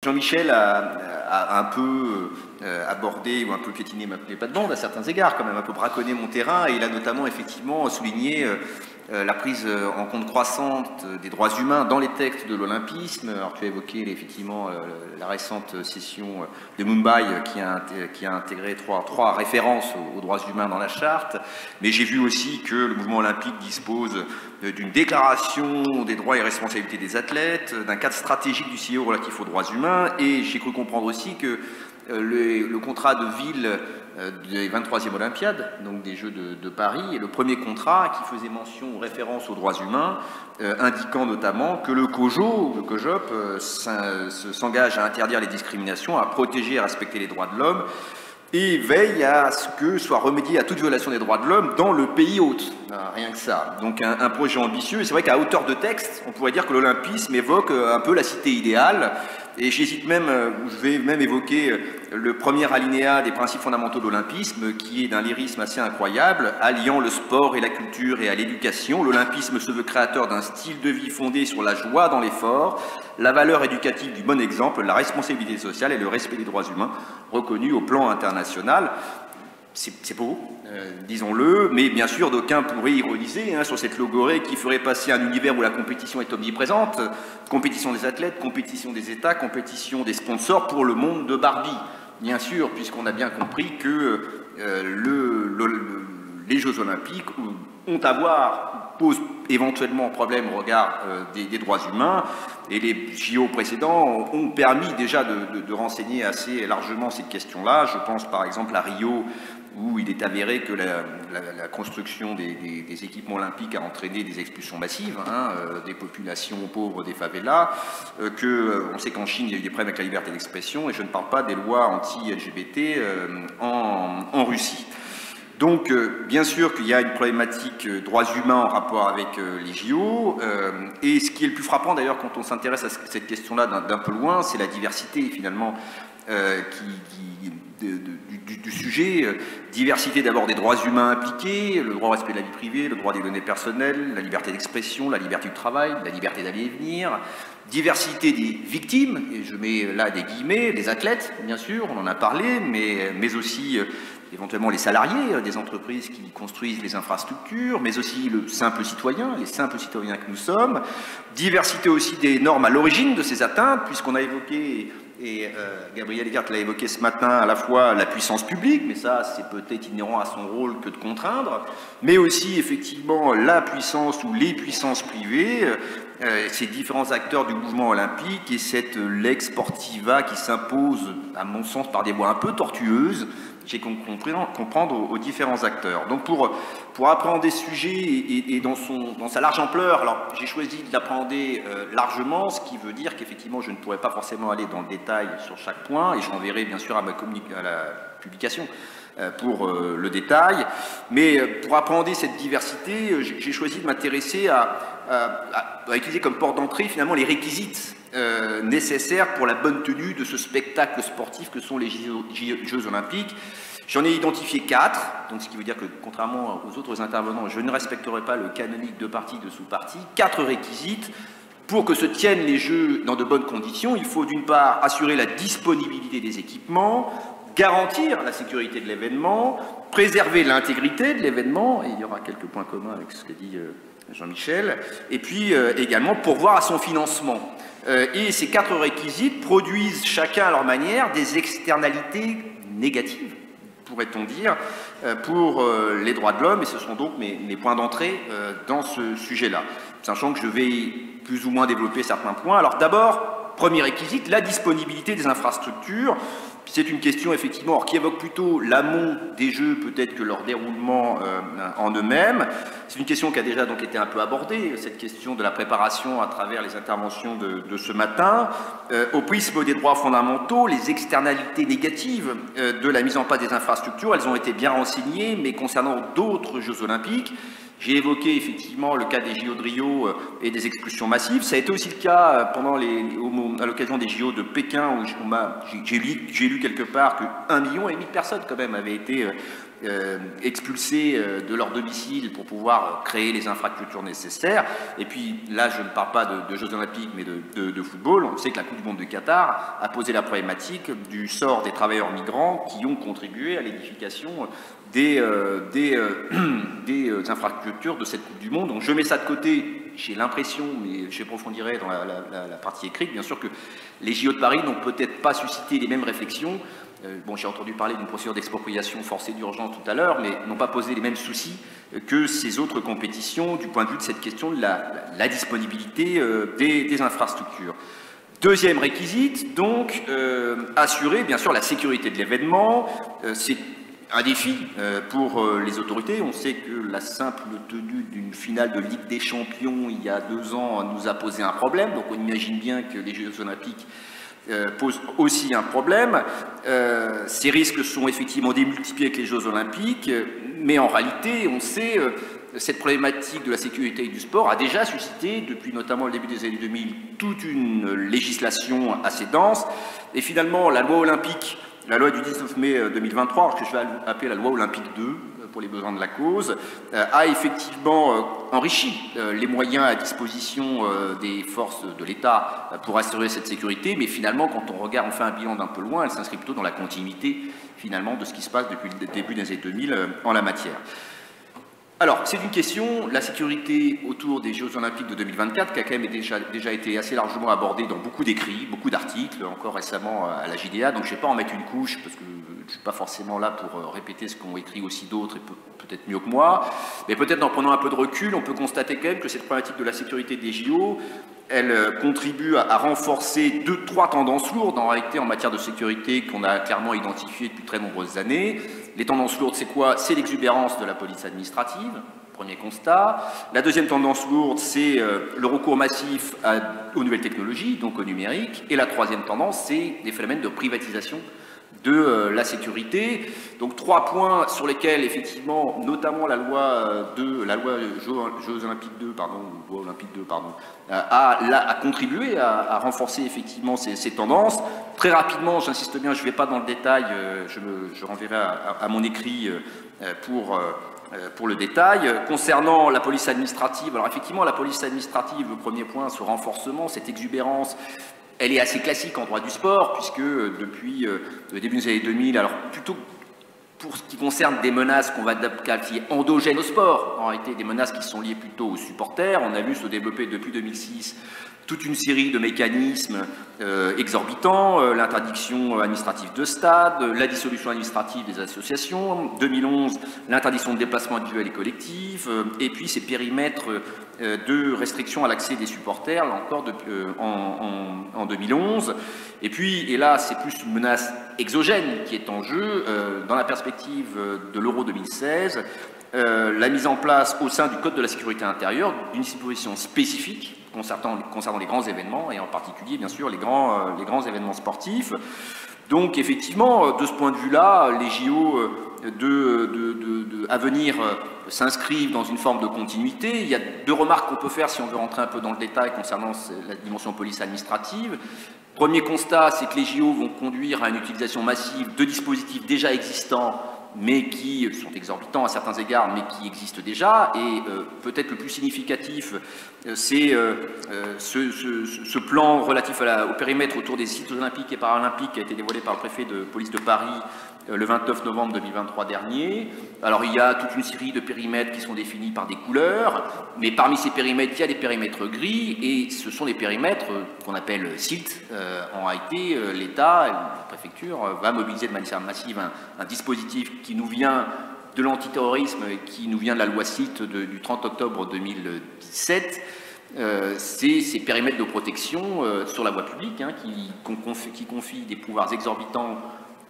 Jean-Michel a un peu abordé ou un peu piétiné les plates-bandes à certains égards, quand même un peu braconné mon terrain, et il a notamment effectivement souligné la prise en compte croissante des droits humains dans les textes de l'olympisme. Alors tu as évoqué effectivement la récente session de Mumbai qui a intégré trois références aux droits humains dans la charte, mais j'ai vu aussi que le mouvement olympique dispose d'une déclaration des droits et responsabilités des athlètes, d'un cadre stratégique du CIO relatif aux droits humains, et j'ai cru comprendre aussi que le contrat de ville des 23e Olympiades, donc des Jeux de Paris, est le premier contrat qui faisait mention ou référence aux droits humains, indiquant notamment que le COJO, le COJOP, s'engage à interdire les discriminations, à protéger et à respecter les droits de l'homme, et veille à ce que soit remédié à toute violation des droits de l'homme dans le pays hôte. Rien que ça. Donc un projet ambitieux. Et c'est vrai qu'à hauteur de texte, on pourrait dire que l'olympisme évoque un peu la cité idéale. Et j'hésite même, je vais même évoquer le premier alinéa des principes fondamentaux de l'olympisme, qui est d'un lyrisme assez incroyable, alliant le sport et la culture et à l'éducation. L'olympisme se veut créateur d'un style de vie fondé sur la joie dans l'effort, la valeur éducative du bon exemple, la responsabilité sociale et le respect des droits humains reconnus au plan international. C'est beau, disons-le, mais bien sûr d'aucuns pourraient ironiser sur cette logorée qui ferait passer un univers où la compétition est omniprésente, compétition des athlètes, compétition des États, compétition des sponsors pour le monde de Barbie. Bien sûr, puisqu'on a bien compris que les Jeux Olympiques posent éventuellement problème au regard des droits humains, et les JO précédents ont permis déjà de renseigner assez largement cette question-là. Je pense par exemple à Rio, où il est avéré que la construction des équipements olympiques a entraîné des expulsions massives des populations pauvres des favelas, on sait qu'en Chine il y a eu des problèmes avec la liberté d'expression, et je ne parle pas des lois anti-LGBT en Russie. Donc, bien sûr qu'il y a une problématique droits humains en rapport avec les JO, et ce qui est le plus frappant d'ailleurs quand on s'intéresse à cette question-là d'un peu loin, c'est la diversité finalement du sujet. Diversité d'abord des droits humains impliqués, le droit au respect de la vie privée, le droit des données personnelles, la liberté d'expression, la liberté du travail, la liberté d'aller et venir. Diversité des victimes, et je mets là des guillemets, des athlètes, bien sûr, on en a parlé, mais aussi éventuellement les salariés des entreprises qui construisent les infrastructures, mais aussi le simple citoyen, les simples citoyens que nous sommes. Diversité aussi des normes à l'origine de ces atteintes, puisqu'on a évoqué, et Gabriel Eckert l'a évoqué ce matin, à la fois la puissance publique, mais ça c'est peut-être inhérent à son rôle que de contraindre, mais aussi effectivement la puissance ou les puissances privées, ces différents acteurs du mouvement olympique, et cette lex sportiva qui s'impose, à mon sens, par des voies un peu tortueuses, j'ai comprendre aux différents acteurs. Donc pour appréhender ce sujet et dans sa large ampleur, alors j'ai choisi de l'appréhender largement, ce qui veut dire qu'effectivement je ne pourrais pas forcément aller dans le détail sur chaque point, et je renverrai bien sûr à la publication pour le détail, mais pour appréhender cette diversité, j'ai choisi de m'intéresser à utiliser comme porte d'entrée finalement les réquisites nécessaires pour la bonne tenue de ce spectacle sportif que sont les Jeux Olympiques. J'en ai identifié 4, donc ce qui veut dire que contrairement aux autres intervenants, je ne respecterai pas le canonique de partie de sous-partie. 4 réquisites. Pour que se tiennent les Jeux dans de bonnes conditions, il faut d'une part assurer la disponibilité des équipements, garantir la sécurité de l'événement, préserver l'intégrité de l'événement, et il y aura quelques points communs avec ce qu'a dit Jean-Michel, et puis également pourvoir à son financement. Et ces 4 réquisites produisent chacun à leur manière des externalités négatives, pourrait-on dire, pour les droits de l'homme, et ce sont donc mes points d'entrée dans ce sujet-là, sachant que je vais plus ou moins développer certains points. Alors d'abord, premier réquisite, la disponibilité des infrastructures. C'est une question effectivement qui évoque plutôt l'amont des Jeux peut-être que leur déroulement en eux-mêmes. C'est une question qui a déjà donc été un peu abordée, cette question de la préparation à travers les interventions de ce matin. Au prisme des droits fondamentaux, les externalités négatives de la mise en place des infrastructures, elles ont été bien renseignées, mais concernant d'autres Jeux Olympiques, j'ai évoqué effectivement le cas des JO de Rio et des expulsions massives. Ça a été aussi le cas à l'occasion des JO de Pékin, où j'ai lu quelque part que 1,5 million de personnes quand même avaient été expulsés de leur domicile pour pouvoir créer les infrastructures nécessaires. Et puis là, je ne parle pas de Jeux Olympiques, mais de football. On sait que la Coupe du Monde de Qatar a posé la problématique du sort des travailleurs migrants qui ont contribué à l'édification des infrastructures de cette Coupe du Monde. Donc je mets ça de côté. J'ai l'impression, mais j'approfondirai dans la partie écrite, bien sûr que les JO de Paris n'ont peut-être pas suscité les mêmes réflexions. Bon, j'ai entendu parler d'une procédure d'expropriation forcée d'urgence tout à l'heure, mais n'ont pas posé les mêmes soucis que ces autres compétitions du point de vue de cette question de la disponibilité des infrastructures. Deuxième réquisite, donc, assurer bien sûr la sécurité de l'événement. C'est un défi pour les autorités. On sait que la simple tenue d'une finale de Ligue des Champions il y a 2 ans nous a posé un problème. Donc on imagine bien que les Jeux Olympiques posent aussi un problème. Ces risques sont effectivement démultipliés avec les Jeux Olympiques, mais en réalité, on sait cette problématique de la sécurité et du sport a déjà suscité, depuis notamment le début des années 2000, toute une législation assez dense. Et finalement, la loi olympique, la loi du 19 mai 2023, que je vais appeler la loi olympique 2, pour les besoins de la cause, a effectivement enrichi les moyens à disposition des forces de l'État pour assurer cette sécurité, mais finalement, quand on regarde, on fait un bilan d'un peu loin, elle s'inscrit plutôt dans la continuité, finalement, de ce qui se passe depuis le début des années 2000 en la matière. Alors, c'est une question, la sécurité autour des Jeux Olympiques de 2024, qui a quand même déjà été assez largement abordée dans beaucoup d'écrits, beaucoup d'articles, encore récemment à la JDA, donc je ne vais pas en mettre une couche, parce que je ne suis pas forcément là pour répéter ce qu'ont écrit aussi d'autres, et peut-être mieux que moi, mais peut-être en prenant un peu de recul, on peut constater quand même que cette problématique de la sécurité des JO, elle contribue à renforcer 2-3 tendances lourdes en réalité en matière de sécurité qu'on a clairement identifiées depuis très nombreuses années. Les tendances lourdes, c'est quoi? C'est l'exubérance de la police administrative, premier constat. La deuxième tendance lourde, c'est le recours massif aux nouvelles technologies, donc au numérique. Et la troisième tendance, c'est des phénomènes de privatisation de la sécurité. Donc 3 points sur lesquels, effectivement, notamment la loi Jeux Olympiques 2, loi Olympique 2, a contribué à renforcer effectivement ces tendances. Très rapidement, j'insiste bien, je ne vais pas dans le détail, je renverrai à mon écrit pour le détail. Concernant la police administrative, alors effectivement, la police administrative, le premier point, ce renforcement, cette exubérance, elle est assez classique en droit du sport, puisque depuis le début des années 2000, alors plutôt pour ce qui concerne des menaces qu'on va qualifier endogènes au sport, en réalité des menaces qui sont liées plutôt aux supporters, on a vu se développer depuis 2006 toute une série de mécanismes exorbitants, l'interdiction administrative de stade, la dissolution administrative des associations, 2011, l'interdiction de déplacement individuel et collectif, et puis ces périmètres de restriction à l'accès des supporters, là encore en 2011. Et puis, et là c'est plus une menace exogène qui est en jeu, dans la perspective de l'Euro 2016, la mise en place au sein du Code de la sécurité intérieure d'une disposition spécifique concernant les grands événements, et en particulier, bien sûr, les grands événements sportifs. Donc, effectivement, de ce point de vue-là, les JO à venir s'inscrivent dans une forme de continuité. Il y a 2 remarques qu'on peut faire si on veut rentrer un peu dans le détail concernant la dimension police administrative. Premier constat, c'est que les JO vont conduire à une utilisation massive de dispositifs déjà existants, mais qui sont exorbitants à certains égards, mais qui existent déjà. Et peut-être le plus significatif, c'est ce plan relatif au périmètre autour des sites olympiques et paralympiques qui a été dévoilé par le préfet de police de Paris le 29 novembre 2023 dernier. Alors il y a toute une série de périmètres qui sont définis par des couleurs, mais parmi ces périmètres, il y a des périmètres gris, et ce sont des périmètres qu'on appelle sites. En réalité, l'État, la préfecture, va mobiliser de manière massive un dispositif qui nous vient de l'antiterrorisme, qui nous vient de la loi SIT du 30 octobre 2017. C'est ces périmètres de protection sur la voie publique qui confient des pouvoirs exorbitants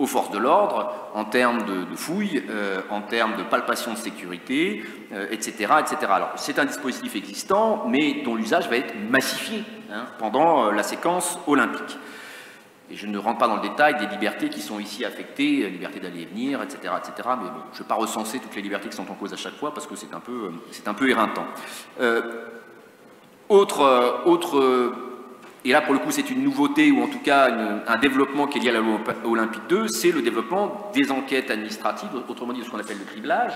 aux forces de l'ordre en termes de fouilles, en termes de palpation de sécurité, etc., etc. Alors, c'est un dispositif existant, mais dont l'usage va être massifié pendant la séquence olympique. Et je ne rentre pas dans le détail des libertés qui sont ici affectées, liberté d'aller et venir, etc., etc. Mais bon, je ne vais pas recenser toutes les libertés qui sont en cause à chaque fois parce que c'est un peu éreintant. Autre et là pour le coup c'est une nouveauté, ou en tout cas un développement qui est lié à la loi Olympique 2, c'est le développement des enquêtes administratives, autrement dit de ce qu'on appelle le criblage.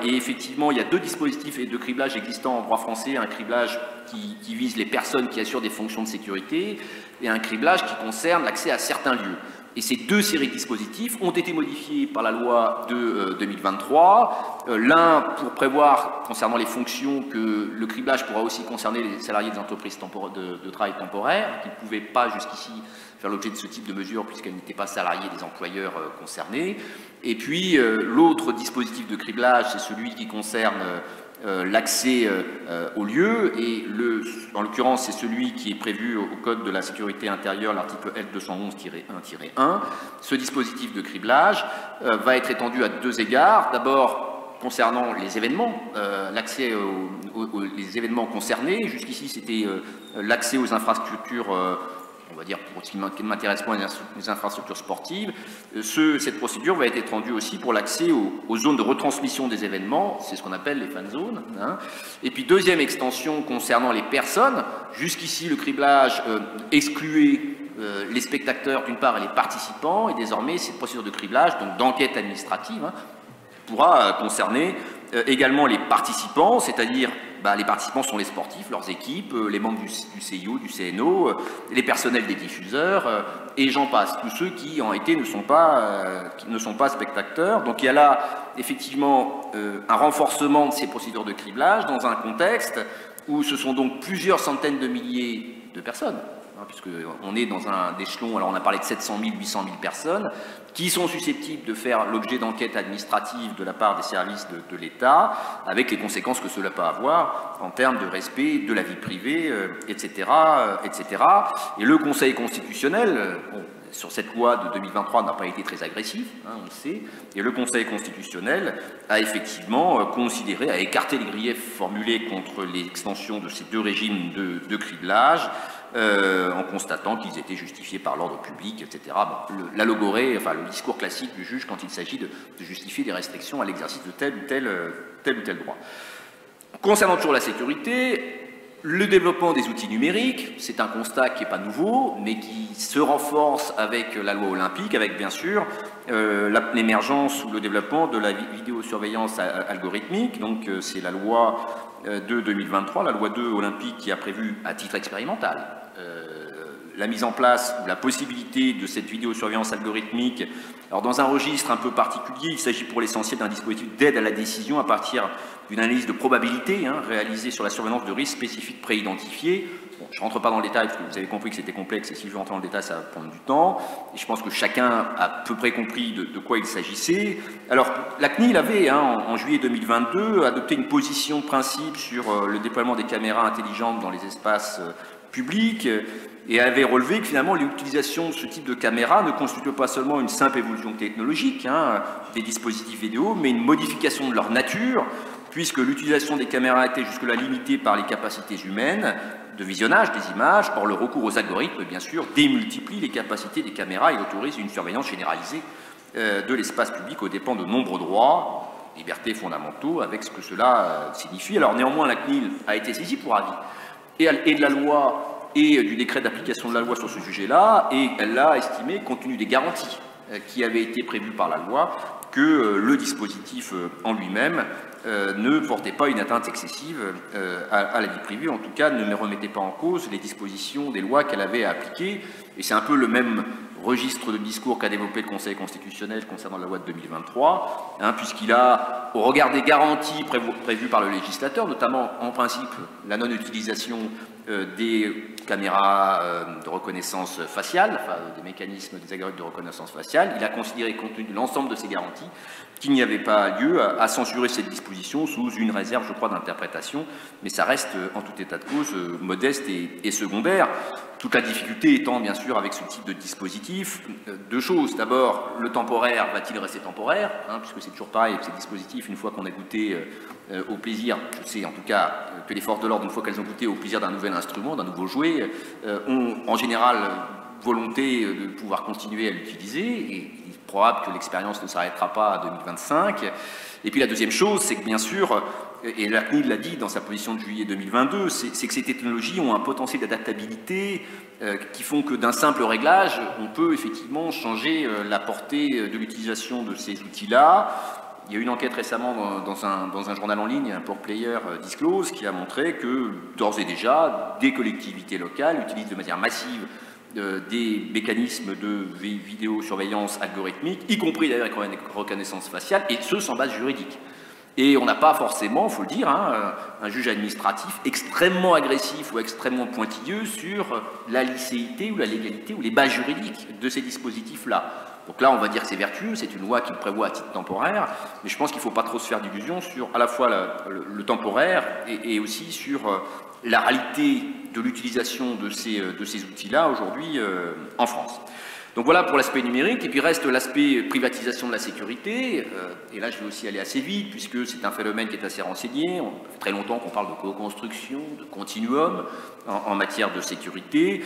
Et effectivement, il y a 2 dispositifs de criblage existants en droit français, un criblage qui vise les personnes qui assurent des fonctions de sécurité, et un criblage qui concerne l'accès à certains lieux. Et ces 2 séries de dispositifs ont été modifiés par la loi de 2023. L'un pour prévoir, concernant les fonctions, que le criblage pourra aussi concerner les salariés des entreprises de travail temporaire, qui ne pouvaient pas jusqu'ici faire l'objet de ce type de mesures puisqu'elles n'étaient pas salariées des employeurs concernés. Et puis l'autre dispositif de criblage, c'est celui qui concerne l'accès au lieu, et en l'occurrence c'est celui qui est prévu au Code de la sécurité intérieure, l'article L211-1-1. Ce dispositif de criblage va être étendu à 2 égards. D'abord concernant les événements, l'accès les événements concernés. Jusqu'ici c'était l'accès aux infrastructures, on va dire, pour ce qui m'intéresse moins, les infrastructures sportives. Cette procédure va être étendue aussi pour l'accès aux zones de retransmission des événements, c'est ce qu'on appelle les fan zones. Et puis deuxième extension concernant les personnes, jusqu'ici le criblage excluait les spectateurs d'une part et les participants, et désormais cette procédure de criblage, donc d'enquête administrative, pourra concerner également les participants, c'est-à-dire les participants sont les sportifs, leurs équipes, les membres du CIO, du CNO, les personnels des diffuseurs, et j'en passe, tous ceux qui en été ne sont pas spectateurs. Donc il y a là effectivement un renforcement de ces procédures de criblage dans un contexte où ce sont donc plusieurs centaines de milliers de personnes, puisqu'on est dans un échelon, alors on a parlé de 700 000, 800 000 personnes, qui sont susceptibles de faire l'objet d'enquêtes administratives de la part des services de l'État, avec les conséquences que cela peut avoir en termes de respect de la vie privée, etc., etc. Et le Conseil constitutionnel, sur cette loi de 2023, n'a pas été très agressif, on le sait, et le Conseil constitutionnel a effectivement considéré, a écarté les griefs formulés contre l'extension de ces 2 régimes de criblage, en constatant qu'ils étaient justifiés par l'ordre public, etc. La logorée, enfin le discours classique du juge quand il s'agit de justifier des restrictions à l'exercice de tel ou tel droit. Concernant toujours la sécurité, le développement des outils numériques, c'est un constat qui n'est pas nouveau, mais qui se renforce avec la loi olympique, avec bien sûr l'émergence ou le développement de la vidéosurveillance algorithmique. Donc c'est la loi de 2023, la loi 2 olympique, qui a prévu à titre expérimental la mise en place ou la possibilité de cette vidéosurveillance algorithmique. Alors dans un registre un peu particulier, il s'agit pour l'essentiel d'un dispositif d'aide à la décision à partir d'une analyse de probabilité réalisée sur la survenance de risques spécifiques préidentifiés. Bon, je ne rentre pas dans le détail parce que vous avez compris que c'était complexe, et si je veux rentrer dans le détail ça va prendre du temps, et je pense que chacun a à peu près compris de quoi il s'agissait. Alors la CNIL avait en juillet 2022 adopté une position de principe sur le déploiement des caméras intelligentes dans les espaces publics, et avait relevé que finalement l'utilisation de ce type de caméra ne constitue pas seulement une simple évolution technologique des dispositifs vidéo, mais une modification de leur nature, puisque l'utilisation des caméras était jusque-là limitée par les capacités humaines de visionnage des images. Or le recours aux algorithmes, bien sûr, démultiplie les capacités des caméras et autorise une surveillance généralisée de l'espace public aux dépens de nombreux droits, libertés fondamentaux, avec ce que cela signifie. Alors néanmoins, la CNIL a été saisie pour avis et de la loi et du décret d'application de la loi sur ce sujet-là, et elle a estimé, compte tenu des garanties qui avaient été prévues par la loi, que le dispositif en lui-même ne portait pas une atteinte excessive à la vie privée, en tout cas ne remettait pas en cause les dispositions des lois qu'elle avait à appliquer. Et c'est un peu le même registre de discours qu'a développé le Conseil constitutionnel concernant la loi de 2023, puisqu'il a, au regard des garanties prévues par le législateur, notamment en principe la non-utilisation des caméras de reconnaissance faciale, enfin des mécanismes des algorithmes de reconnaissance faciale, il a considéré, compte tenu de l'ensemble de ces garanties, qu'il n'y avait pas lieu à censurer cette disposition sous une réserve, je crois, d'interprétation, mais ça reste en tout état de cause modeste et secondaire. Toute la difficulté étant bien sûr avec ce type de dispositif, 2 choses. D'abord, le temporaire va-t-il rester temporaire, puisque c'est toujours pareil avec ces dispositifs, une fois qu'on a goûté au plaisir, je sais en tout cas que les forces de l'ordre, une fois qu'elles ont goûté au plaisir d'un nouvel instrument, d'un nouveau jouet, ont en général volonté de pouvoir continuer à l'utiliser, et il est probable que l'expérience ne s'arrêtera pas à 2025. Et puis la deuxième chose, c'est que bien sûr, et la CNIL l'a dit dans sa position de juillet 2022, c'est que ces technologies ont un potentiel d'adaptabilité qui font que d'un simple réglage, on peut effectivement changer la portée de l'utilisation de ces outils-là. Il y a eu une enquête récemment dans un journal en ligne, un Pure Player Disclose, qui a montré que d'ores et déjà, des collectivités locales utilisent de manière massive des mécanismes de vidéosurveillance algorithmique, y compris d'ailleurs avec reconnaissance faciale, et ce sans base juridique. Et on n'a pas forcément, il faut le dire, un juge administratif extrêmement agressif ou extrêmement pointilleux sur la licéité ou la légalité ou les bases juridiques de ces dispositifs-là. Donc là, on va dire que c'est vertueux, c'est une loi qui le prévoit à titre temporaire, mais je pense qu'il ne faut pas trop se faire d'illusions sur à la fois le temporaire et aussi sur la réalité de l'utilisation de ces outils-là aujourd'hui en France. Donc voilà pour l'aspect numérique, et puis reste l'aspect privatisation de la sécurité, et là je vais aussi aller assez vite, puisque c'est un phénomène qui est assez renseigné, ça fait très longtemps qu'on parle de co-construction, de continuum en matière de sécurité.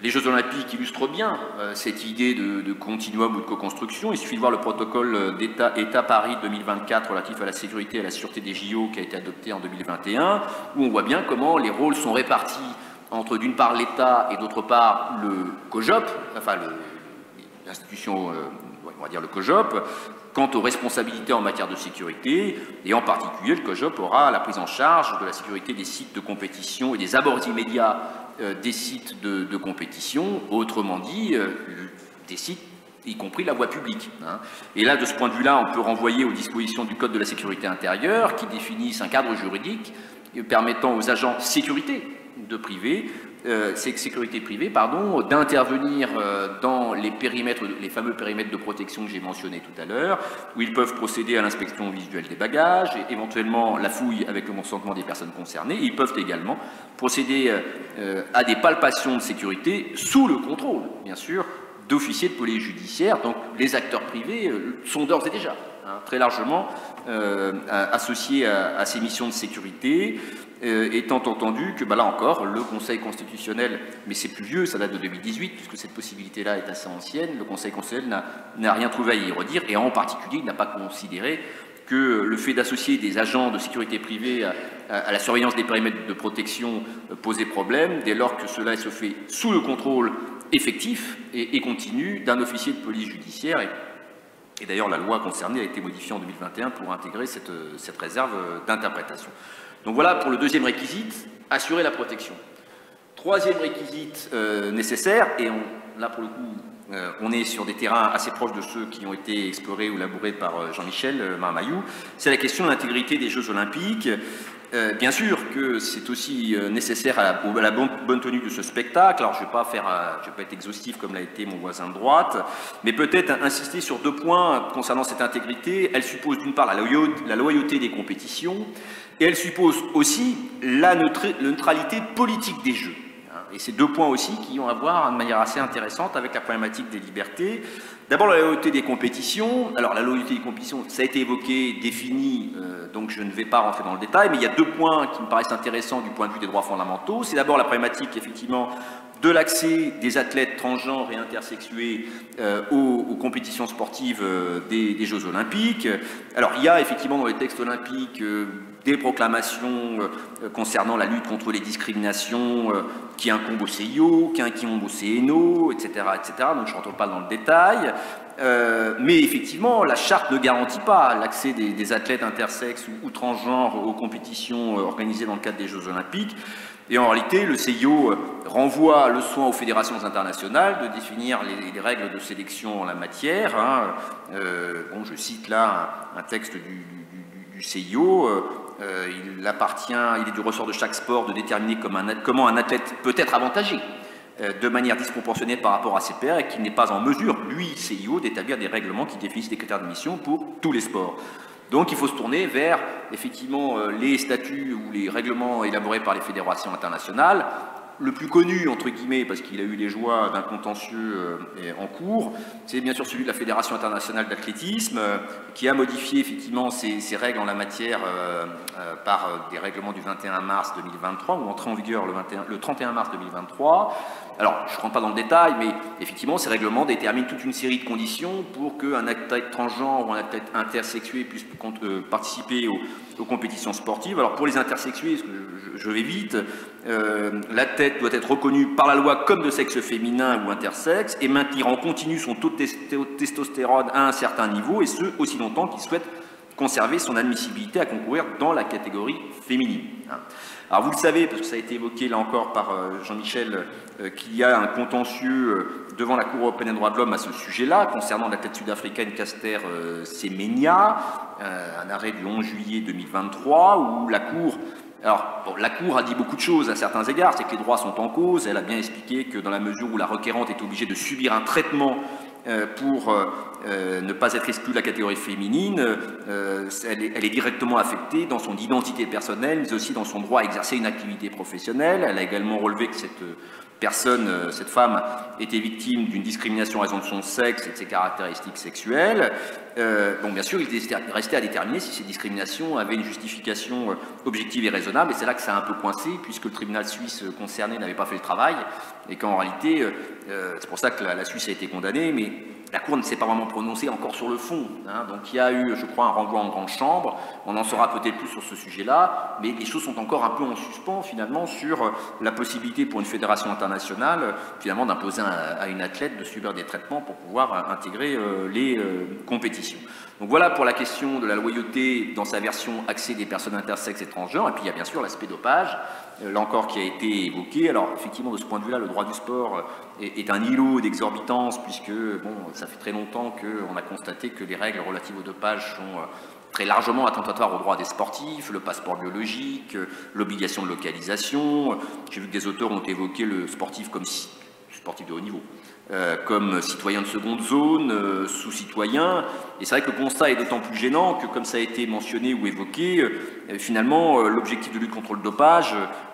Les Jeux Olympiques illustrent bien cette idée de continuum ou de co-construction. Il suffit de voir le protocole d'État Paris 2024 relatif à la sécurité et à la sûreté des JO qui a été adopté en 2021, où on voit bien comment les rôles sont répartis entre d'une part l'État et d'autre part le COJOP, enfin l'institution, on va dire le COJOP, quant aux responsabilités en matière de sécurité, et en particulier le COJOP aura la prise en charge de la sécurité des sites de compétition et des abords immédiats des sites de compétition, autrement dit, des sites y compris la voie publique. Et là, de ce point de vue-là, on peut renvoyer aux dispositions du Code de la sécurité intérieure qui définissent un cadre juridique permettant aux agents sécurité privée, d'intervenir dans les périmètres, les fameux périmètres de protection que j'ai mentionnés tout à l'heure, où ils peuvent procéder à l'inspection visuelle des bagages, et éventuellement la fouille avec le consentement des personnes concernées. Ils peuvent également procéder à des palpations de sécurité sous le contrôle, bien sûr, d'officiers de police judiciaire. Donc les acteurs privés sont d'ores et déjà très largement associés à ces missions de sécurité, étant entendu que là encore, le Conseil constitutionnel, mais c'est plus vieux, ça date de 2018, puisque cette possibilité-là est assez ancienne, le Conseil constitutionnel n'a rien trouvé à y redire, et en particulier, il n'a pas considéré que le fait d'associer des agents de sécurité privée à la surveillance des périmètres de protection posait problème, dès lors que cela se fait sous le contrôle effectif et continu d'un officier de police judiciaire. Et d'ailleurs, la loi concernée a été modifiée en 2021 pour intégrer cette réserve d'interprétation. Donc voilà pour le deuxième réquisite, assurer la protection. Troisième réquisite nécessaire, et là pour le coup, on est sur des terrains assez proches de ceux qui ont été explorés ou labourés par Jean-Michel Marmaillou, c'est la question de l'intégrité des Jeux Olympiques. Bien sûr que c'est aussi nécessaire à la bonne tenue de ce spectacle. Alors je ne vais pas être exhaustif comme l'a été mon voisin de droite, mais peut-être insister sur deux points concernant cette intégrité. Elle suppose d'une part la loyauté des compétitions, et elle suppose aussi la neutralité politique des Jeux. Et c'est deux points aussi qui ont à voir de manière assez intéressante avec la problématique des libertés. D'abord, la loyauté des compétitions. Alors, la loyauté des compétitions, ça a été évoqué, défini, donc je ne vais pas rentrer dans le détail, mais il y a deux points qui me paraissent intéressants du point de vue des droits fondamentaux. C'est d'abord la problématique, effectivement, de l'accès des athlètes transgenres et intersexués aux compétitions sportives des Jeux Olympiques. Alors, il y a effectivement dans les textes olympiques des proclamations concernant la lutte contre les discriminations qui incombent au CIO, qui incombent au CNO, etc., etc. Donc je ne rentre pas dans le détail. Mais effectivement, la charte ne garantit pas l'accès des athlètes intersexes ou transgenres aux compétitions organisées dans le cadre des Jeux Olympiques. Et en réalité, le CIO renvoie le soin aux fédérations internationales de définir les règles de sélection en la matière. Je cite là un texte du CIO. Il est du ressort de chaque sport de déterminer comment un athlète peut être avantagé de manière disproportionnée par rapport à ses pairs et qu'il n'est pas en mesure, lui, CIO, d'établir des règlements qui définissent des critères d'admission pour tous les sports. Donc il faut se tourner vers, effectivement, les statuts ou les règlements élaborés par les fédérations internationales le plus connu, entre guillemets, parce qu'il a eu les joies d'un contentieux en cours, c'est bien sûr celui de la Fédération internationale d'athlétisme, qui a modifié effectivement ses règles en la matière par des règlements du 21 mars 2023, ou entré en vigueur le 31 mars 2023. Alors, je ne rentre pas dans le détail, mais effectivement, ces règlements déterminent toute une série de conditions pour qu'un athlète transgenre ou un athlète intersexué puisse participer aux compétitions sportives. Alors, pour les intersexués, je vais vite, l'athlète doit être reconnu par la loi comme de sexe féminin ou intersexe et maintenir en continu son taux de testostérone à un certain niveau, et ce, aussi longtemps qu'il souhaite conserver son admissibilité à concourir dans la catégorie féminine. Alors vous le savez, parce que ça a été évoqué là encore par Jean-Michel, qu'il y a un contentieux devant la Cour européenne des droits de l'homme à ce sujet-là, concernant l'athlète sud-africaine Caster Semenya, un arrêt du 11 juillet 2023, où la Cour... Alors, bon, la Cour a dit beaucoup de choses à certains égards, c'est que les droits sont en cause. Elle a bien expliqué que dans la mesure où la requérante est obligée de subir un traitement pour ne pas être exclue de la catégorie féminine, elle est directement affectée dans son identité personnelle, mais aussi dans son droit à exercer une activité professionnelle. Elle a également relevé que cette femme était victime d'une discrimination en raison de son sexe et de ses caractéristiques sexuelles. Donc bien sûr, il restait à déterminer si ces discriminations avaient une justification objective et raisonnable, et c'est là que ça a un peu coincé, puisque le tribunal suisse concerné n'avait pas fait le travail, et qu'en réalité, c'est pour ça que la Suisse a été condamnée, mais la Cour ne s'est pas vraiment prononcée encore sur le fond. Donc il y a eu, je crois, un renvoi en grande chambre. On en saura peut-être plus sur ce sujet-là, mais les choses sont encore un peu en suspens, finalement, sur la possibilité pour une fédération internationale, finalement, d'imposer à une athlète de subir des traitements pour pouvoir intégrer les compétitions. Donc voilà pour la question de la loyauté dans sa version axée des personnes intersexes et transgenres. Et puis il y a bien sûr l'aspect dopage, là encore qui a été évoqué. Alors effectivement, de ce point de vue-là, le droit du sport est un îlot d'exorbitance, puisque bon, ça fait très longtemps qu'on a constaté que les règles relatives au dopage sont très largement attentatoires aux droits des sportifs, le passeport biologique, l'obligation de localisation. J'ai vu que des auteurs ont évoqué le sportif comme sportif de haut niveau, comme citoyen de seconde zone, sous-citoyen. Et c'est vrai que le constat est d'autant plus gênant que, comme ça a été mentionné ou évoqué, finalement, l'objectif de lutte contre le dopage,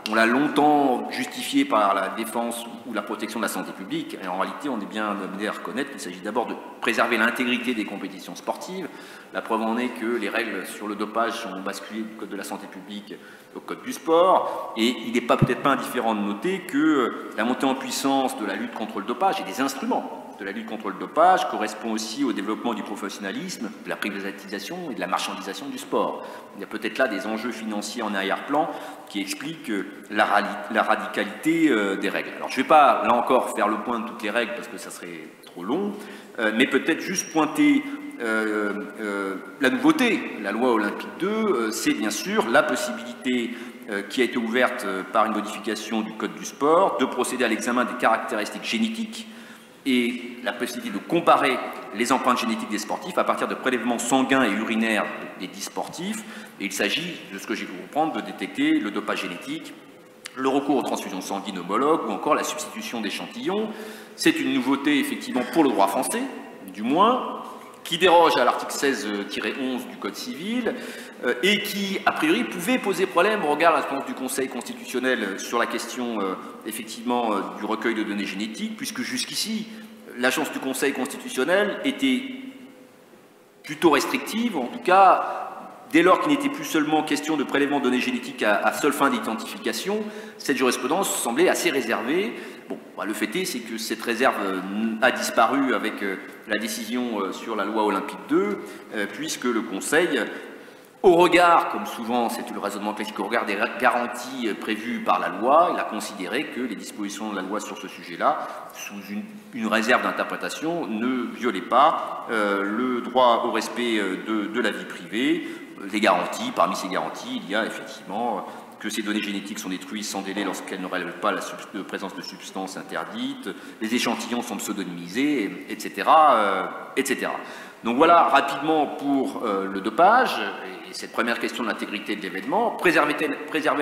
on l'a longtemps justifié par la défense ou la protection de la santé publique. Et en réalité, on est bien amené à reconnaître qu'il s'agit d'abord de préserver l'intégrité des compétitions sportives. La preuve en est que les règles sur le dopage sont basculées du code de la santé publique au code du sport. Et il n'est peut-être pas indifférent de noter que la montée en puissance de la lutte contre le dopage et des instruments de la lutte contre le dopage correspond aussi au développement du professionnalisme, de la privatisation et de la marchandisation du sport. Il y a peut-être là des enjeux financiers en arrière-plan qui expliquent la radicalité des règles. Alors je ne vais pas, là encore, faire le point de toutes les règles parce que ça serait trop long, mais peut-être juste pointer la nouveauté. La loi Olympique 2, c'est bien sûr la possibilité qui a été ouverte par une modification du Code du sport de procéder à l'examen des caractéristiques génétiques et la possibilité de comparer les empreintes génétiques des sportifs à partir de prélèvements sanguins et urinaires des 10 sportifs. Et il s'agit, de ce que j'ai pu comprendre, de détecter le dopage génétique, le recours aux transfusions sanguines homologues ou encore la substitution d'échantillons. C'est une nouveauté effectivement pour le droit français, du moins, qui déroge à l'article 16-11 du Code civil et qui, a priori, pouvait poser problème au regard de la réponse du Conseil constitutionnel sur la question, effectivement, du recueil de données génétiques, puisque jusqu'ici, l'agence du Conseil constitutionnel était plutôt restrictive, en tout cas, dès lors qu'il n'était plus seulement question de prélèvement de données génétiques à seule fin d'identification, cette jurisprudence semblait assez réservée. Bon, bah, le fait est, c'est que cette réserve a disparu avec la décision sur la loi Olympique 2, puisque le Conseil, au regard, comme souvent c'est le raisonnement classique, au regard des garanties prévues par la loi, il a considéré que les dispositions de la loi sur ce sujet-là, sous une réserve d'interprétation, ne violaient pas le droit au respect de la vie privée. Les garanties, parmi ces garanties, il y a effectivement que ces données génétiques sont détruites sans délai lorsqu'elles ne relèvent pas la présence de substances interdites, les échantillons sont pseudonymisés, etc. etc. Donc voilà rapidement pour le dopage et cette première question de l'intégrité de l'événement. Préserver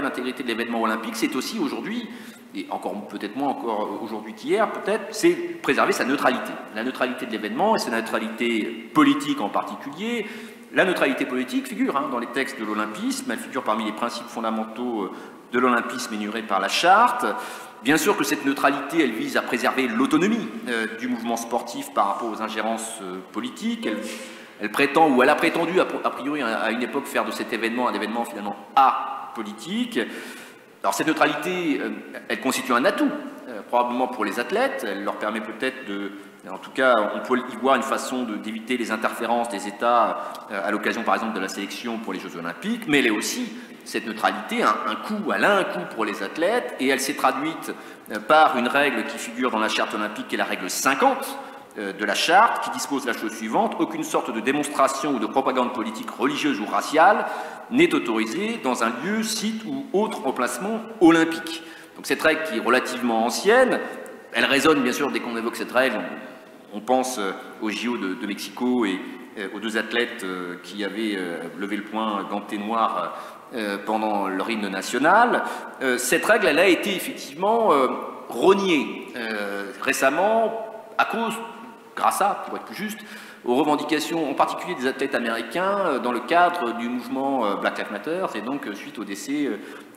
l'intégrité de l'événement olympique, c'est aussi aujourd'hui, et encore peut-être moins encore aujourd'hui qu'hier peut-être, c'est préserver sa neutralité. La neutralité de l'événement et sa neutralité politique en particulier. La neutralité politique figure dans les textes de l'olympisme, elle figure parmi les principes fondamentaux de l'olympisme énumérés par la charte. Bien sûr que cette neutralité, elle vise à préserver l'autonomie du mouvement sportif par rapport aux ingérences politiques. Elle prétend, ou elle a prétendu, a priori, à une époque, faire de cet événement un événement finalement apolitique. Alors cette neutralité, elle constitue un atout, probablement pour les athlètes. Elle leur permet peut-être de... En tout cas, on peut y voir une façon d'éviter les interférences des États à l'occasion, par exemple, de la sélection pour les Jeux Olympiques, mais elle est aussi, cette neutralité, elle a un coût pour les athlètes, et elle s'est traduite par une règle qui figure dans la charte olympique, qui est la règle 50 de la charte, qui dispose la chose suivante: aucune sorte de démonstration ou de propagande politique religieuse ou raciale n'est autorisée dans un lieu, site ou autre emplacement olympique. Donc cette règle, qui est relativement ancienne, elle résonne bien sûr dès qu'on évoque cette règle. On pense aux JO de Mexico et aux deux athlètes qui avaient levé le poing ganté noir pendant leur hymne national. Cette règle, elle a été effectivement reniée récemment à cause, grâce à, pour être plus juste, aux revendications en particulier des athlètes américains dans le cadre du mouvement Black Lives Matter, et donc suite au décès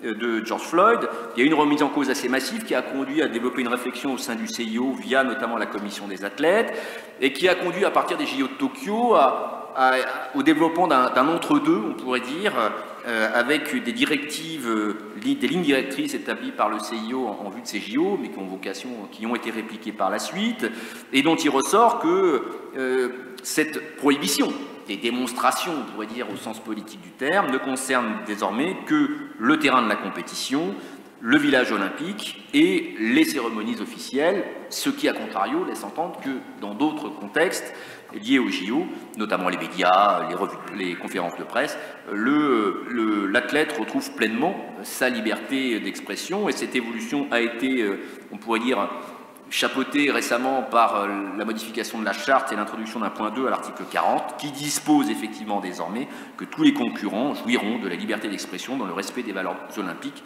de George Floyd. Il y a eu une remise en cause assez massive qui a conduit à développer une réflexion au sein du CIO via notamment la commission des athlètes, et qui a conduit à partir des JO de Tokyo au développement d'un entre-deux, on pourrait dire, avec des directives, des lignes directrices établies par le CIO en vue de ces JO, mais qui ont été répliquées par la suite, et dont il ressort que cette prohibition des démonstrations, on pourrait dire au sens politique du terme, ne concerne désormais que le terrain de la compétition, le village olympique et les cérémonies officielles, ce qui, à contrario, laisse entendre que dans d'autres contextes liés aux JO, notamment les médias, les conférences de presse, l'athlète retrouve pleinement sa liberté d'expression, et cette évolution a été, on pourrait dire, chapeautée récemment par la modification de la charte et l'introduction d'un point 2 à l'article 40, qui dispose effectivement désormais que tous les concurrents jouiront de la liberté d'expression dans le respect des valeurs olympiques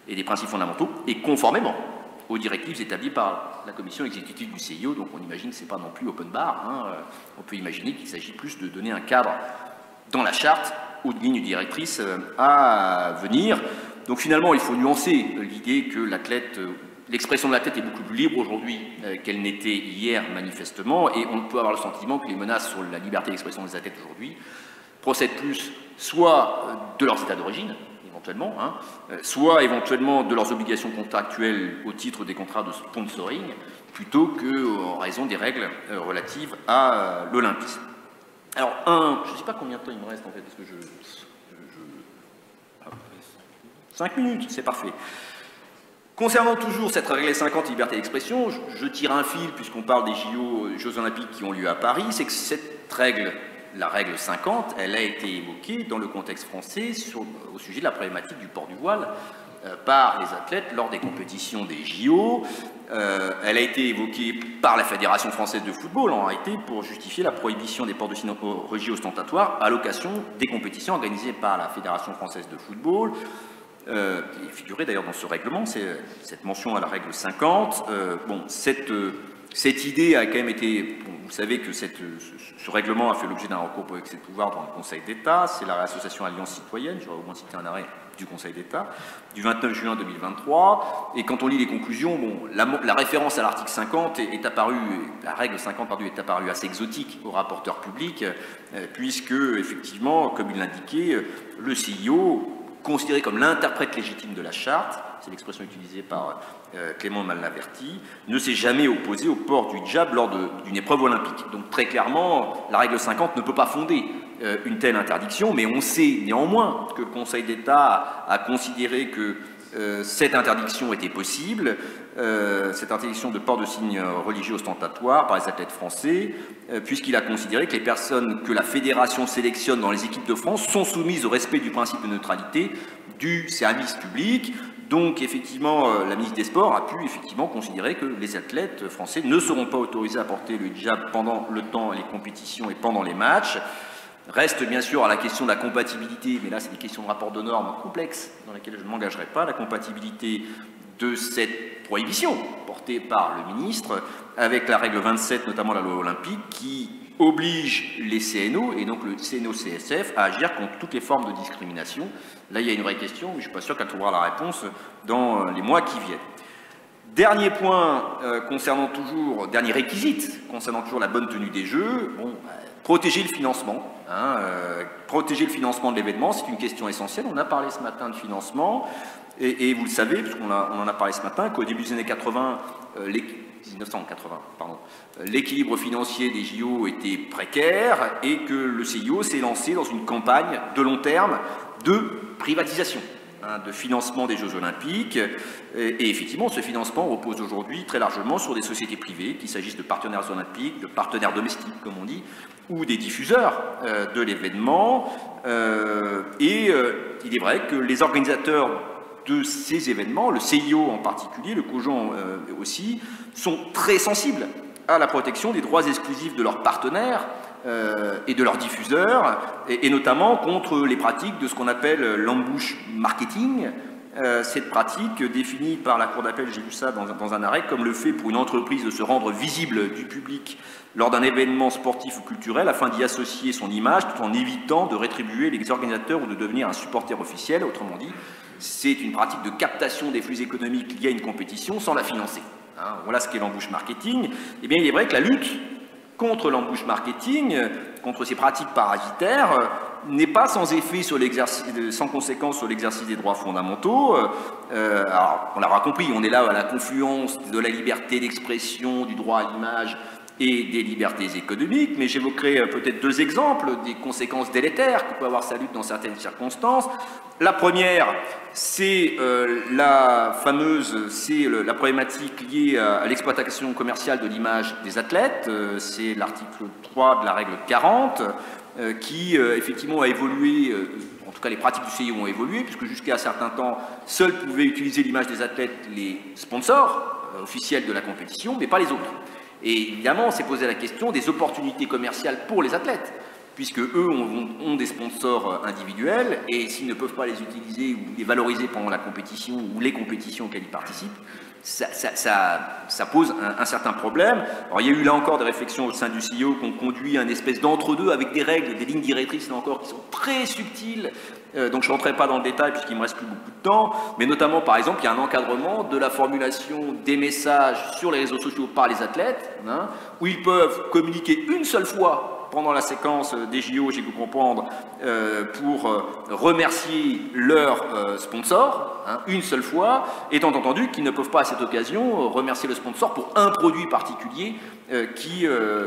et des principes fondamentaux, et conformément aux directives établies par la commission exécutive du CIO. Donc on imagine que ce n'est pas non plus open bar, on peut imaginer qu'il s'agit plus de donner un cadre dans la charte aux lignes directrices à venir. Donc finalement, il faut nuancer l'idée que l'expression de l'athlète est beaucoup plus libre aujourd'hui qu'elle n'était hier manifestement, et on peut avoir le sentiment que les menaces sur la liberté d'expression des athlètes aujourd'hui procèdent plus soit de leurs états d'origine, éventuellement, soit éventuellement de leurs obligations contractuelles au titre des contrats de sponsoring, plutôt qu'en raison des règles relatives à l'olympisme. Alors, je ne sais pas combien de temps il me reste en fait, parce que 5 minutes, c'est parfait. Concernant toujours cette règle 50, liberté d'expression, je tire un fil, puisqu'on parle des Jeux Olympiques qui ont lieu à Paris, c'est que cette règle, la règle 50, elle a été évoquée dans le contexte français au sujet de la problématique du port du voile par les athlètes lors des compétitions des JO. Elle a été évoquée par la Fédération française de football, en réalité, pour justifier la prohibition des ports de signes religieux ostentatoires à l'occasion des compétitions organisées par la Fédération française de football. Qui figurait d'ailleurs dans ce règlement, c'est cette mention à la règle 50. Cette idée a quand même été... vous savez que ce règlement a fait l'objet d'un recours pour excès de pouvoir dans le Conseil d'État. C'est la Association Alliance Citoyenne, j'aurais au moins cité un arrêt du Conseil d'État, du 29 juin 2023. Et quand on lit les conclusions, la référence à l'article 50 est apparue, la règle 50, est apparue assez exotique au rapporteur public, puisque, effectivement, comme il l'indiquait, le CIO, considéré comme l'interprète légitime de la charte, c'est l'expression utilisée par Clément Malaverti, ne s'est jamais opposé au port du hijab lors d'une épreuve olympique. Donc très clairement, la règle 50 ne peut pas fonder une telle interdiction, mais on sait néanmoins que le Conseil d'État a considéré que cette interdiction était possible, cette interdiction de port de signes religieux ostentatoires par les athlètes français, puisqu'il a considéré que les personnes que la fédération sélectionne dans les équipes de France sont soumises au respect du principe de neutralité du service public. Donc effectivement, la ministre des Sports a pu effectivement considérer que les athlètes français ne seront pas autorisés à porter le hijab pendant le temps, les compétitions et pendant les matchs. Reste bien sûr à la question de la compatibilité, mais là c'est des questions de rapport de normes complexes dans lesquelles je ne m'engagerai pas, la compatibilité de cette prohibition portée par le ministre avec la règle 27, notamment la loi olympique, qui oblige les CNO et donc le CNO-CSF à agir contre toutes les formes de discrimination. Là il y a une vraie question, mais je ne suis pas sûr qu'elle trouvera la réponse dans les mois qui viennent. Dernier point dernier réquisite concernant toujours la bonne tenue des Jeux, protéger le financement. Protéger le financement de l'événement, c'est une question essentielle. On a parlé ce matin de financement, et vous le savez, puisqu'on en a parlé ce matin, qu'au début des années 1980, l'équilibre financier des JO était précaire et que le CIO s'est lancé dans une campagne de long terme de privatisation, de financement des Jeux Olympiques. Et effectivement, ce financement repose aujourd'hui très largement sur des sociétés privées, qu'il s'agisse de partenaires olympiques, de partenaires domestiques, comme on dit, ou des diffuseurs de l'événement. Il est vrai que les organisateurs de ces événements, le CIO en particulier, le COJON aussi, sont très sensibles à la protection des droits exclusifs de leurs partenaires et de leurs diffuseurs, et notamment contre les pratiques de ce qu'on appelle l'ambush marketing. Cette pratique définie par la Cour d'appel, j'ai vu ça dans un arrêt, comme le fait pour une entreprise de se rendre visible du public lors d'un événement sportif ou culturel afin d'y associer son image tout en évitant de rétribuer les organisateurs ou de devenir un supporter officiel. Autrement dit, c'est une pratique de captation des flux économiques liés à une compétition sans la financer. Voilà ce qu'est l'ambush marketing. Eh bien, il est vrai que la lutte contre l'ambush marketing, contre ces pratiques parasitaires, n'est pas sans effet sans conséquence sur l'exercice des droits fondamentaux. Alors, on l'aura compris, on est là à la confluence de la liberté d'expression, du droit à l'image et des libertés économiques, mais j'évoquerai peut-être deux exemples des conséquences délétères que peut avoir sa lutte dans certaines circonstances. La première, c'est la problématique liée à l'exploitation commerciale de l'image des athlètes. C'est l'article 3 de la règle 40 qui effectivement a évolué, en tout cas les pratiques du CIO ont évolué, puisque jusqu'à un certain temps, seuls pouvaient utiliser l'image des athlètes les sponsors officiels de la compétition, mais pas les autres. Et évidemment, on s'est posé la question des opportunités commerciales pour les athlètes, puisque eux ont des sponsors individuels, et s'ils ne peuvent pas les utiliser ou les valoriser pendant la compétition ou les compétitions auxquelles ils participent, ça pose un certain problème. Alors, il y a eu là encore des réflexions au sein du CIO qui ont conduit à une espèce d'entre-deux avec des règles, des lignes directrices là encore qui sont très subtiles. Donc je ne rentrerai pas dans le détail puisqu'il ne me reste plus beaucoup de temps, mais notamment par exemple il y a un encadrement de la formulation des messages sur les réseaux sociaux par les athlètes, où ils peuvent communiquer une seule fois pendant la séquence des JO, j'ai pu comprendre, pour remercier leur sponsor, une seule fois, étant entendu qu'ils ne peuvent pas à cette occasion remercier le sponsor pour un produit particulier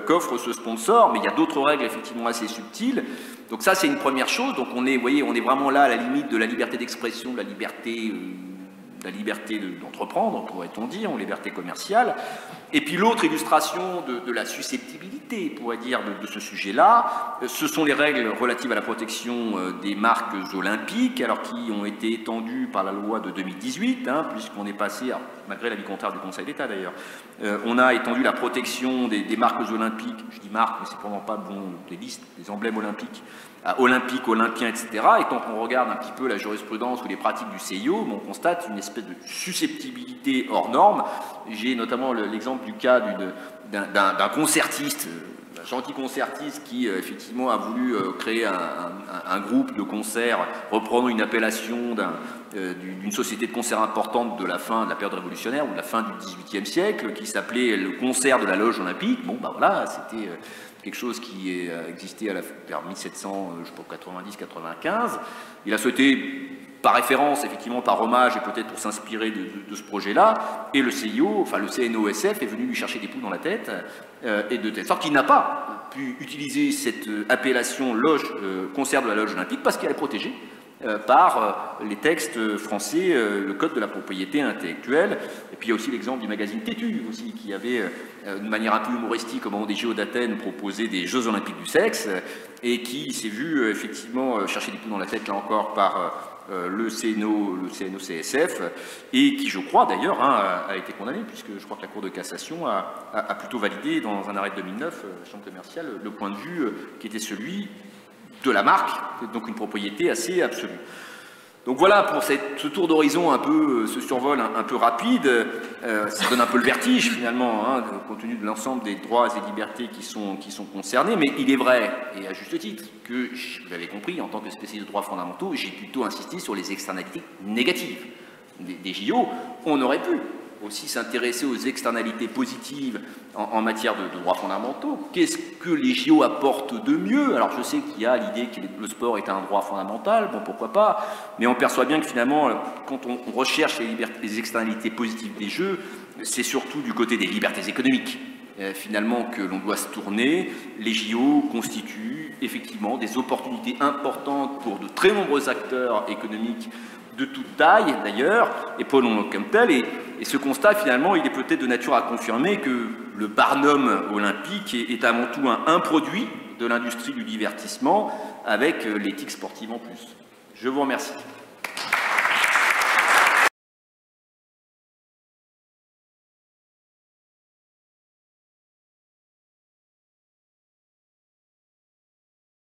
qu'offre ce sponsor, mais il y a d'autres règles effectivement assez subtiles. Donc ça, c'est une première chose. Donc on est vraiment là à la limite de la liberté d'expression, de la liberté d'entreprendre, pourrait-on dire, ou liberté commerciale. Et puis l'autre illustration de la susceptibilité, on pourrait dire, de ce sujet-là, ce sont les règles relatives à la protection des marques olympiques, alors qui ont été étendues par la loi de 2018, puisqu'on est passé, malgré l'avis contraire du Conseil d'État d'ailleurs, on a étendu la protection des marques olympiques, je dis marques, mais c'est probablement pas des listes, des emblèmes olympiques, olympiques, olympiens, etc. Et quand on regarde un petit peu la jurisprudence ou les pratiques du CIO, on constate une espèce de susceptibilité hors norme. J'ai notamment l'exemple du cas d'un concertiste, un gentil concertiste qui effectivement a voulu créer un groupe de concerts reprenant une appellation d'une société de concerts importante de la fin de la période révolutionnaire ou de la fin du XVIIIe siècle, qui s'appelait le concert de la loge olympique. Bon, ben voilà, c'était quelque chose qui existait vers 1700, je sais pas, 90-95. Il a souhaité, par référence, effectivement, par hommage et peut-être pour s'inspirer de ce projet-là, et le CIO, enfin le CNOSF est venu lui chercher des poux dans la tête, et de telle sorte qu'il n'a pas pu utiliser cette appellation concert de la loge olympique parce qu'elle est protégée par les textes français, le code de la propriété intellectuelle. Et puis il y a aussi l'exemple du magazine Têtu aussi, qui avait, de manière un peu humoristique, au moment des JO d'Athènes, proposé des Jeux olympiques du sexe, et qui s'est vu effectivement chercher des poux dans la tête, là encore, par le CNOCSF, et qui, je crois d'ailleurs, a été condamné, puisque je crois que la Cour de cassation a plutôt validé dans un arrêt de 2009, chambre commerciale, le point de vue qui était celui de la marque, donc une propriété assez absolue. Donc voilà pour ce tour d'horizon un peu, ce survol un peu rapide. Ça donne un peu le vertige finalement, compte tenu de l'ensemble des droits et libertés qui sont concernés. Mais il est vrai, et à juste titre, que, vous l'avez compris, en tant que spécialiste de droits fondamentaux, j'ai plutôt insisté sur les externalités négatives des JO. On aurait pu aussi s'intéresser aux externalités positives en matière de droits fondamentaux. Qu'est-ce que les JO apportent de mieux? Alors je sais qu'il y a l'idée que le sport est un droit fondamental, bon pourquoi pas, mais on perçoit bien que finalement, quand on recherche les externalités positives des Jeux, c'est surtout du côté des libertés économiques. Finalement que l'on doit se tourner. Les JO constituent effectivement des opportunités importantes pour de très nombreux acteurs économiques de toute taille d'ailleurs, et Paul comme tel, et ce constat finalement il est peut-être de nature à confirmer que le Barnum olympique est avant tout un produit de l'industrie du divertissement avec l'éthique sportive en plus. Je vous remercie.